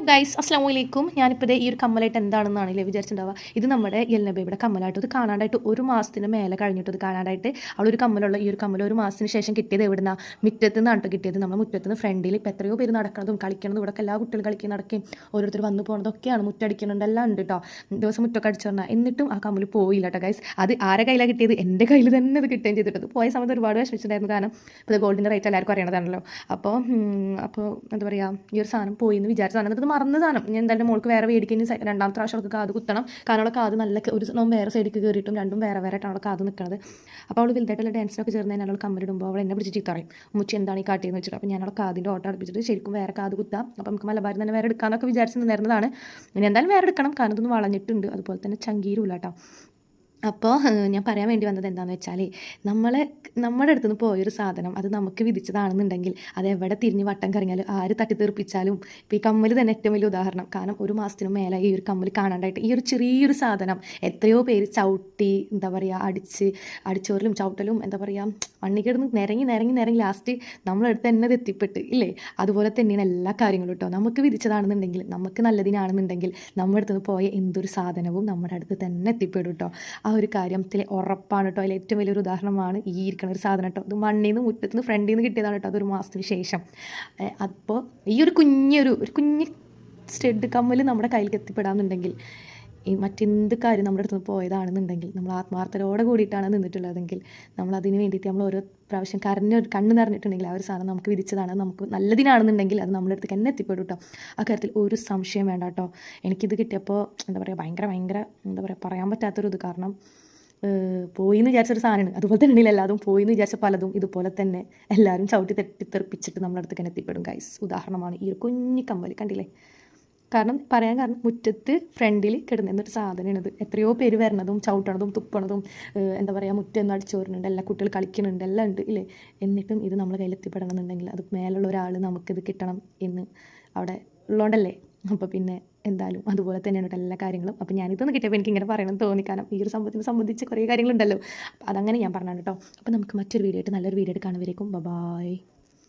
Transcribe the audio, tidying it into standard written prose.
Guys അസ്സാം വലൈക്കും. ഞാനിപ്പോൾ ഈ ഒരു കമ്മലായിട്ട് എന്താണെന്നാണല്ലേ വിചാരിച്ചിട്ടുണ്ടാവുക. ഇത് നമ്മുടെ ബേബിയുടെ കമ്മലായിട്ട് ഇത് കാണാനായിട്ട് ഒരു മാസത്തിന് മേലെ കഴിഞ്ഞിട്ട് ഇത് കാണാനായിട്ട് അവളൊരു കമ്മലുള്ള ഈ ഒരു കമ്മൽ ഒരു മാസത്തിന് ശേഷം കിട്ടിയത് എവിടുന്ന മുറ്റത്ത് നിന്നാണ് കിട്ടിയത്. നമ്മൾ മുറ്റത്ത് നിന്ന് ഫ്രണ്ടിൽ ഇപ്പോൾ എത്രയോ പേര് നടക്കുന്നതും കളിക്കുന്നതും ഇവിടെ എല്ലാ കുട്ടികളും കളിക്കുകയും നടക്കുകയും ഓരോരുത്തർ വന്നു പോകുന്നതൊക്കെയാണ്. മുറ്റടിക്കുന്നുണ്ട് എല്ലാം ഉണ്ട് കേട്ടോ. ദിവസം മുറ്റൊക്കെ അടിച്ചു പറഞ്ഞാൽ എന്നിട്ടും ആ കമ്മൽ പോയില്ല കേട്ടോ ഗൈസ്. അത് ആരെ കയ്യിലാണ് കിട്ടിയത്? എൻ്റെ കയ്യിൽ തന്നെ അത് കിട്ടുകയും ചെയ്തിട്ടത്. പോയ സമയത്ത് ഒരുപാട് വിഷമിച്ചിട്ടുണ്ടായിരുന്നു. കാരണം ഇപ്പോൾ ഗോൾഡിൻ്റെ റേറ്റ് എല്ലാവർക്കും അറിയണതാണല്ലോ. അപ്പോൾ എന്താ പറയുക, ഈ ഒരു സാധനം പോയി എന്ന് വിചാരിച്ച സാധനം മറന്ന സാധനം. ഞാൻ എന്തായാലും മോൾക്ക് വേറെ മേടിക്കുന്ന രണ്ടാമത്തെ പ്രാവശ്യം അവൾക്ക് കാത് കുത്തണം. കാരണം അവളെ കാത് നല്ല ഒരു വേറെ സൈഡിലേക്ക് കയറിയിട്ടും രണ്ടും വേറെ വേറെ ആയിട്ടാണ് അവളെ കാത് നിൽക്കുന്നത്. അപ്പോൾ അവൾ വലുതായിട്ടുള്ള ഡാൻസിനൊക്കെ ചേർന്ന് ഞാൻ അവൾ കമ്മലിടുമ്പോൾ അവൾ എന്നെ പിടിച്ച് ചീത്ത പറയും, മുച്ചി എന്താണ് ഈ കാട്ടിയെന്ന് വെച്ചിട്ട്. അപ്പോൾ ഞാൻ അവളെ കാതിൻ്റെ ഓട്ടം അടുപ്പിച്ചിട്ട് ശരിക്കും വേറെ കാത് കുത്താം. അപ്പോൾ നമുക്ക് മലബാറിൽ തന്നെ വേറെ എടുക്കാമെന്നൊക്കെ വിചാരിച്ച് നിന്നിരുന്നതാണ്. ഇനി എന്തായാലും വേറെ എടുക്കണം, കാരണം ഇതൊന്നും വളഞ്ഞിട്ടുണ്ട്, അതുപോലെ തന്നെ ചങ്കീരുമില്ല കേട്ടോ. അപ്പോൾ ഞാൻ പറയാൻ വേണ്ടി വന്നത് എന്താണെന്ന് വെച്ചാൽ നമ്മുടെ അടുത്ത് നിന്ന് പോയൊരു സാധനം അത് നമുക്ക് വിധിച്ചതാണെന്നുണ്ടെങ്കിൽ അത് എവിടെ തിരിഞ്ഞ് വട്ടം കറങ്ങിയാലും ആര് തട്ടിത്തെറിപ്പിച്ചാലും ഇപ്പോൾ ഈ കമ്മൽ തന്നെ ഏറ്റവും വലിയ ഉദാഹരണം. കാരണം ഒരു മാസത്തിനും മേലെ ഈ ഒരു കമ്മൽ കാണാണ്ടായിട്ട് ഈ ഒരു ചെറിയൊരു സാധനം എത്രയോ പേര് ചവിട്ടി എന്താ പറയുക അടിച്ചോരലും ചവിട്ടലും എന്താ പറയുക മണ്ണിക്കിടന്ന് നിരങ്ങി ലാസ്റ്റ് നമ്മളടുത്ത് തന്നെ ഇത് എത്തിപ്പെട്ട് ഇല്ലേ. അതുപോലെ തന്നെയാണ് എല്ലാ കാര്യങ്ങളും കേട്ടോ. നമുക്ക് വിധിച്ചതാണെന്നുണ്ടെങ്കിൽ നമുക്ക് നല്ലതിനാണെന്നുണ്ടെങ്കിൽ നമ്മുടെ അടുത്ത് നിന്ന് പോയ എന്തൊരു സാധനവും നമ്മുടെ അടുത്ത് തന്നെ എത്തിപ്പെടും കേട്ടോ. ആ ഒരു കാര്യത്തിൽ ഉറപ്പാണ് കേട്ടോ. അതിൽ ഏറ്റവും വലിയൊരു ഉദാഹരണമാണ് ഈ ഇരിക്കുന്ന ഒരു സാധനം കേട്ടോ. ഇത് മണ്ണിൽ നിന്ന് മുറ്റത്ത് നിന്ന് ഫ്രണ്ടിൽ നിന്ന് കിട്ടിയതാണ് കേട്ടോ. അതൊരു മാസത്തിന് ശേഷം. അപ്പോൾ ഈ ഒരു കുഞ്ഞ് സ്റ്റഡ് കമ്മൽ നമ്മുടെ കയ്യിലേക്ക് എത്തിപ്പെടാമെന്നുണ്ടെങ്കിൽ ഈ മറ്റെന്ത് കാര്യം നമ്മുടെ അടുത്ത് നിന്ന് പോയതാണെന്നുണ്ടെങ്കിൽ നമ്മൾ ആത്മാർത്ഥതയോടെ കൂടിയിട്ടാണ് നിന്നിട്ടുള്ളതെങ്കിൽ നമ്മൾ അതിന് വേണ്ടിയിട്ട് നമ്മൾ ഓരോ പ്രാവശ്യം കണ്ണ് നിറഞ്ഞിട്ടുണ്ടെങ്കിൽ ആ ഒരു സാധനം നമുക്ക് വിധിച്ചതാണ്, നമുക്ക് നല്ലതിനാണെന്നുണ്ടെങ്കിൽ അത് നമ്മുടെ അടുത്തേക്ക് തന്നെ എത്തിപ്പെടും കേട്ടോ. ആ കാര്യത്തിൽ ഒരു സംശയം വേണ്ട കേട്ടോ. എനിക്കിത് കിട്ടിയപ്പോൾ എന്താ പറയുക ഭയങ്കര എന്താ പറയുക പറയാൻ പറ്റാത്തൊരു ഇത്. കാരണം പോയി എന്ന് വിചാരിച്ചൊരു സാധനമാണ്. അതുപോലെ തന്നെ എല്ലാതും പോയി എന്ന് വിചാരിച്ച പലതും ഇതുപോലെ തന്നെ എല്ലാവരും ചവിട്ടി തെറ്റിത്തെറിപ്പിച്ചിട്ട് നമ്മുടെ അടുത്തേക്ക് തന്നെ എത്തിപ്പെടും ഗൈസ്. ഉദാഹരണമാണ് ഈ ഒരു കുഞ്ഞി കമ്മൽ, കണ്ടില്ലേ. കാരണം മുറ്റത്ത് ഫ്രണ്ടിൽ കിടന്നൊരു സാധനമാണിത്. എത്രയോ പേര് വരണതും ചവിട്ടണതും തുപ്പണതും എന്താ പറയുക മുറ്റൊന്നും അടിച്ചു വരുന്നുണ്ട്, എല്ലാ കുട്ടികൾ കളിക്കുന്നുണ്ട്, എല്ലാം ഉണ്ട് ഇല്ലേ. എന്നിട്ടും ഇത് നമ്മളെ കയ്യിലെത്തിപ്പെടണം എന്നുണ്ടെങ്കിൽ അത് മേലുള്ള ഒരാൾ നമുക്കിത് കിട്ടണം എന്ന് അവിടെ ഉള്ളതുകൊണ്ടല്ലേ. അപ്പോൾ പിന്നെ എന്തായാലും അതുപോലെ തന്നെയാണ് എല്ലാ കാര്യങ്ങളും. അപ്പോൾ ഞാനിതൊന്ന് കിട്ടിയപ്പോൾ എനിക്ക് ഇങ്ങനെ പറയണമെന്ന് തോന്നി. കാരണം ഈ ഒരു സംബന്ധിച്ച് കുറേ കാര്യങ്ങളുണ്ടല്ലോ. അപ്പോൾ അതങ്ങനെ ഞാൻ പറഞ്ഞാണ് കേട്ടോ. അപ്പോൾ നമുക്ക് മറ്റൊരു വീഡിയോ ആയിട്ട് നല്ലൊരു വീഡിയോ ആയിട്ട് കാണുന്നവരേക്കും ബൈ.